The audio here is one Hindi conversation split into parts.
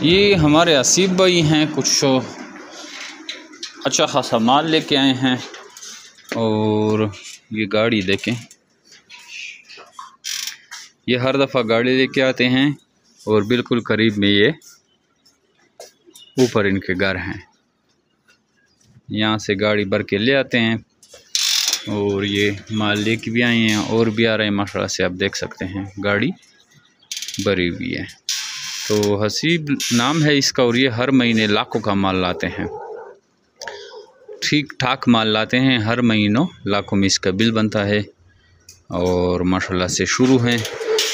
ये हमारे आसिफ भाई हैं, कुछ अच्छा खासा माल लेके आए हैं। और ये गाड़ी देखें, ये हर दफ़ा गाड़ी लेके आते हैं और बिल्कुल करीब में ये ऊपर इनके घर हैं। यहाँ से गाड़ी भर के ले आते हैं और ये माल लेके भी आए हैं और भी आ रहे हैं माशाल्लाह से। आप देख सकते हैं गाड़ी भरी हुई है। तो हसीब नाम है इसका और ये हर महीने लाखों का माल लाते हैं, ठीक ठाक माल लाते हैं। हर महीनों लाखों में इसका बिल बनता है और माशाल्लाह से शुरू हैं,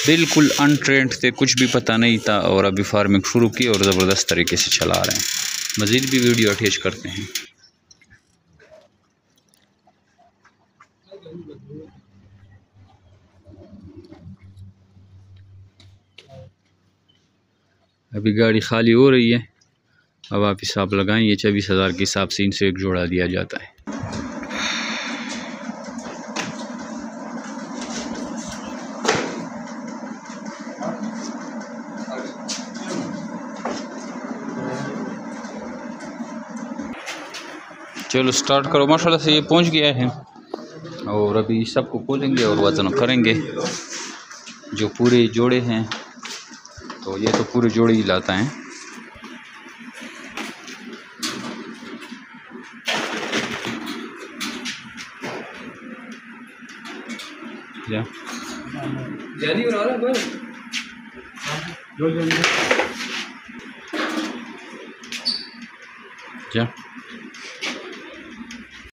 बिल्कुल अनट्रेंड थे, कुछ भी पता नहीं था और अभी फार्मिंग शुरू की और ज़बरदस्त तरीके से चला रहे हैं। मज़ीद भी वीडियो अटैच करते हैं। अभी गाड़ी खाली हो रही है, अब आप हिसाब लगाएं। ये 24,000 के हिसाब से इनसे एक जोड़ा दिया जाता है। चलो स्टार्ट करो। माशाल्लाह से ये पहुंच गया है और अभी सबको खोलेंगे और वज़न करेंगे। जो पूरे जोड़े हैं, तो ये तो पूरे जोड़े ही लाता है।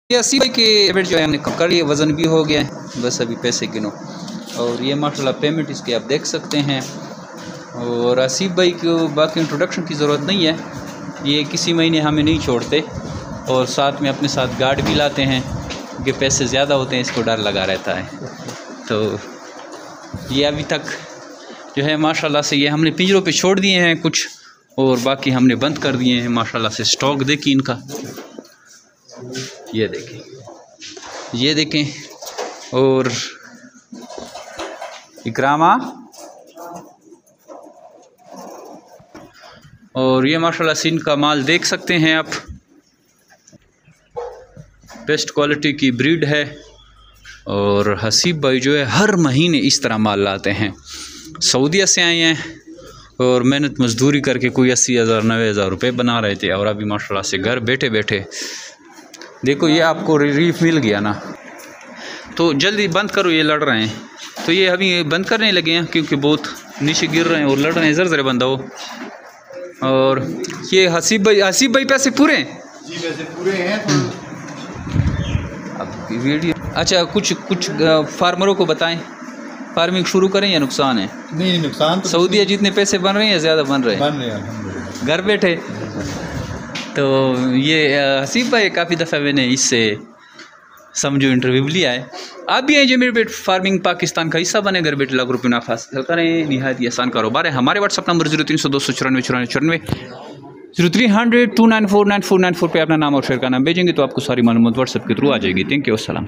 ये 80 भाई के वेट जो है हमने कर लिए, वज़न भी हो गया है, बस अभी पैसे गिनो। और ये माशाल्लाह पेमेंट इसके आप देख सकते हैं। और आसिफ भाई को बाकी इंट्रोडक्शन की ज़रूरत नहीं है, ये किसी महीने हमें नहीं छोड़ते और साथ में अपने साथ गार्ड भी लाते हैं कि पैसे ज़्यादा होते हैं, इसको डर लगा रहता है। तो ये अभी तक जो है माशाल्लाह से ये हमने पिंजरों पे छोड़ दिए हैं कुछ और बाकी हमने बंद कर दिए हैं। माशाल्लाह से स्टॉक देखिए इनका, ये देखें, ये देखें। और इकरामा, और ये माशाल्लाह से इनका माल देख सकते हैं आप, बेस्ट क्वालिटी की ब्रीड है। और हसीब भाई जो है हर महीने इस तरह माल लाते हैं। सऊदीया से आए हैं और मेहनत मजदूरी करके कोई 80,000 90,000 रुपये बना रहे थे और अभी माशाल्लाह से घर बैठे बैठे देखो ये आपको रिलीफ मिल गया ना। तो जल्दी बंद करो, ये लड़ रहे हैं। तो ये अभी बंद करने लगे हैं क्योंकि बहुत नीचे गिर रहे हैं और लड़ रहे हैं। ज़रा बंद हो। और ये हसीब भाई पैसे पूरे हैं? जी पैसे पूरे हैं। अब वीडियो अच्छा, कुछ फार्मरों को बताएं, फार्मिंग शुरू करें या नुकसान है? नहीं, नुकसान तो सऊदीया जितने पैसे बन रहे हैं या ज़्यादा बन रहे हैं घर बैठे? तो ये हसीब भाई काफ़ी दफ़ा मैंने इससे समझो इंटरव्यू लिया है। आप भी आए जो मेरे बेट फार्मिंग पाकिस्तान का हिस्सा बने, घर बैठे लाख रुपये नाफा हासिल करें। निहायत आसान कारोबार है। हमारे व्हाट्सअप नंबर 0300 294 94 0300 294 9494 पे अपना नाम और शेयर का नाम भेजेंगे तो आपको सारी मालूमात व्हाट्सअप के थ्रू आ जाएगी। थैंक यू, अस्सलाम।